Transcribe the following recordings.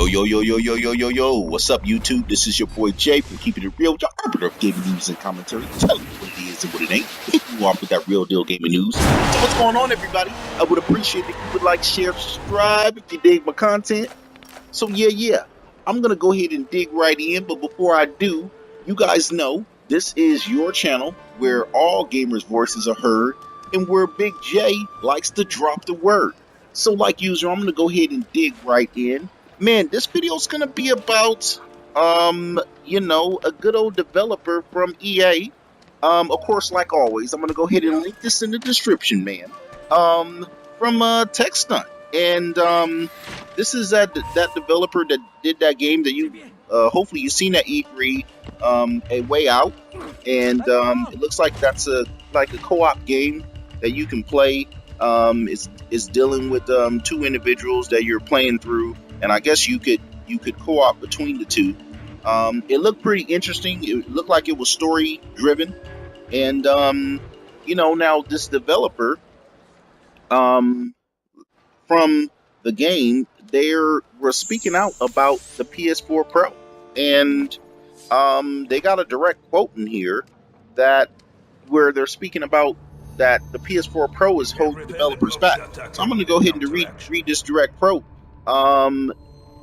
Yo, what's up, YouTube? This is your boy Jay from Keeping It Real, your arbiter of gaming news and commentary. Tell you what it is and what it ain't. Hit you off with that real deal gaming news. So what's going on, everybody? I would appreciate it if you would like, share, subscribe if you dig my content. So yeah, I'm gonna go ahead and dig right in, but before I do, you guys know this is your channel where all gamers' voices are heard and where Big J likes to drop the word. So like usual, I'm gonna go ahead and dig right in. Man, this video is gonna be about a good old developer from EA. Of course, like always, I'm gonna go ahead and link this in the description, man. From Tech Stunt. And this is that developer that did that game that you hopefully you've seen at E3, A Way Out. And it looks like that's a co-op game that you can play. It's dealing with two individuals that you're playing through, and I guess you could co-op between the two. It looked pretty interesting. It looked like it was story driven, and now this developer from the game, they were speaking out about the PS4 Pro, and they got a direct quote in here where they're speaking about that the PS4 Pro is holding developers back. So I'm going to go ahead and read this direct quote.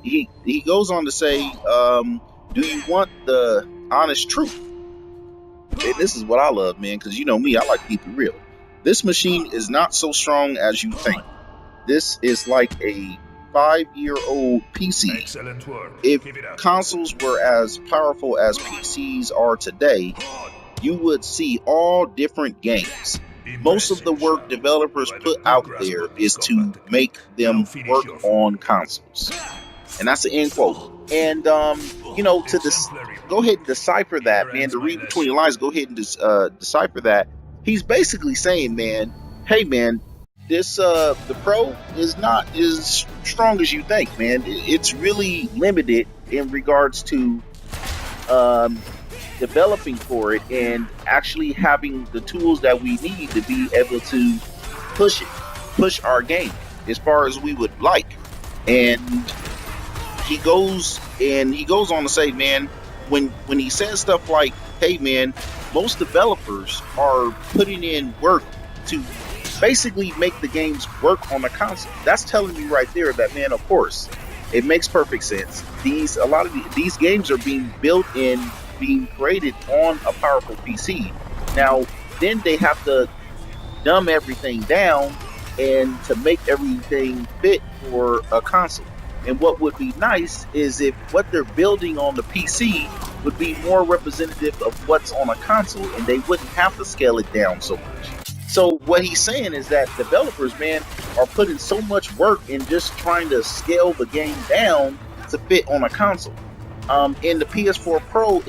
He goes on to say, do you want the honest truth? And this is what I love, man, because you know me, I like to keep it real. This machine is not so strong as you think. This is like a 5-year-old PC. Excellent work. If consoles were as powerful as PCs are today, you would see all different games. Most of the work developers put out there is to make them work on consoles. And that's the end quote. And, go ahead and decipher that, man. To read between the lines, go ahead and decipher that. He's basically saying, man, hey, man, this the Pro is not as strong as you think, man. It's really limited in regards to developing for it and actually having the tools that we need to be able to push our game as far as we would like. And he goes on to say, man, when he says stuff like, hey man, most developers are putting in work to basically make the games work on the console. That's telling me right there that, man, of course, it makes perfect sense. A lot of these games are being built in, being created on a powerful PC. Now, then they have to dumb everything down and to make everything fit for a console. And what would be nice is if what they're building on the PC would be more representative of what's on a console, and they wouldn't have to scale it down so much. So what he's saying is that developers, man, are putting so much work in just trying to scale the game down to fit on a console. And the PS4 Pro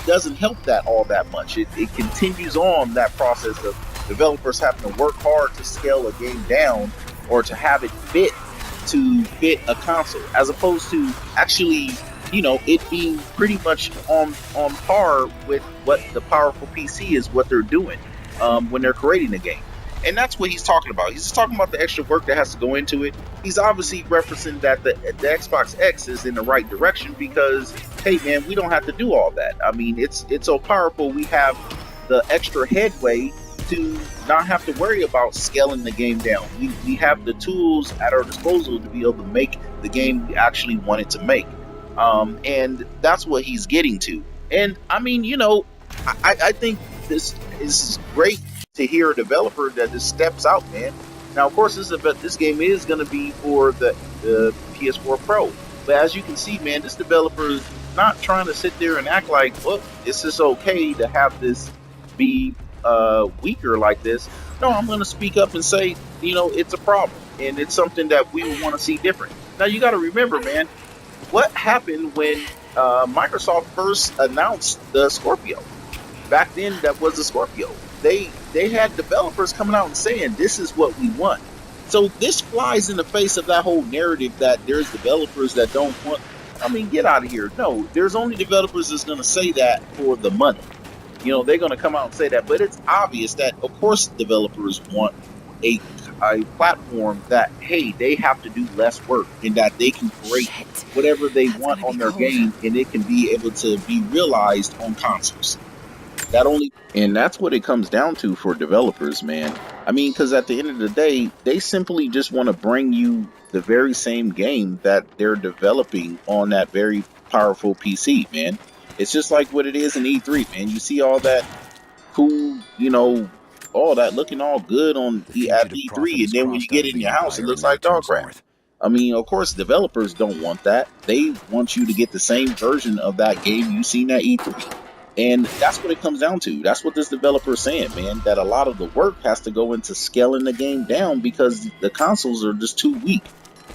doesn't help that all that much. It continues on that process of developers having to work hard to scale a game down or to have it fit a console, as opposed to actually, it being pretty much on par with what the powerful PC is, what they're doing when they're creating a game. And that's what he's talking about. He's just talking about the extra work that has to go into it. He's obviously referencing that the Xbox X is in the right direction because, hey man, we don't have to do all that. I mean, it's so powerful. We have the extra headway to not have to worry about scaling the game down. We have the tools at our disposal to be able to make the game we actually wanted to make. And that's what he's getting to. And I mean, I think this is great to hear a developer that just steps out, man. Now, of course, this game is going to be for the PS4 Pro. But as you can see, man, this developer is not trying to sit there and act like, well, it's just okay to have this be weaker like this. No, I'm going to speak up and say, it's a problem. And it's something that we want to see different. Now, you got to remember, man, what happened when Microsoft first announced the Scorpio? Back then, that was the Scorpio. They had developers coming out and saying, this is what we want. So this flies in the face of that whole narrative that there's developers that don't want. I mean, get out of here. No, there's only developers that's going to say that for the money. They're going to come out and say that. But it's obvious that, of course, developers want a a platform that, hey, they have to do less work and that they can create Shit. whatever they That's want gonna be on their cold. game and it can be able to be realized on consoles. That only, and that's what it comes down to for developers, man. I mean, because at the end of the day, they simply just want to bring you the very same game that they're developing on that very powerful PC, man. It's just like what it is in E3, man. You see all that cool, all that looking all good on The at fugitive prophet E3, and has then when you crossed out get of in the your house, it Empire and looks now like dog turns crap. north. I mean, of course, developers don't want that. They want you to get the same version of that game you seen at E3. And that's what it comes down to. That's what this developer is saying, man, that a lot of the work has to go into scaling the game down because the consoles are just too weak.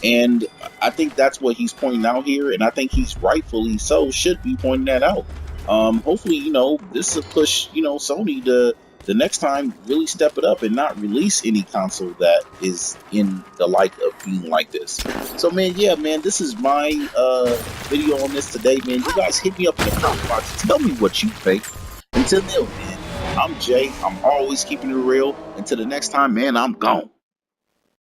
And I think that's what he's pointing out here. And I think he's rightfully so, should be pointing that out. Hopefully, this will push, Sony to the next time really step it up and not release any console that is in the like of being like this. So man, yeah, man, this is my video on this today, man. You guys hit me up in the comment box. Tell me what you think. Until then, man, I'm Jay. I'm always keeping it real. Until the next time, man, I'm gone.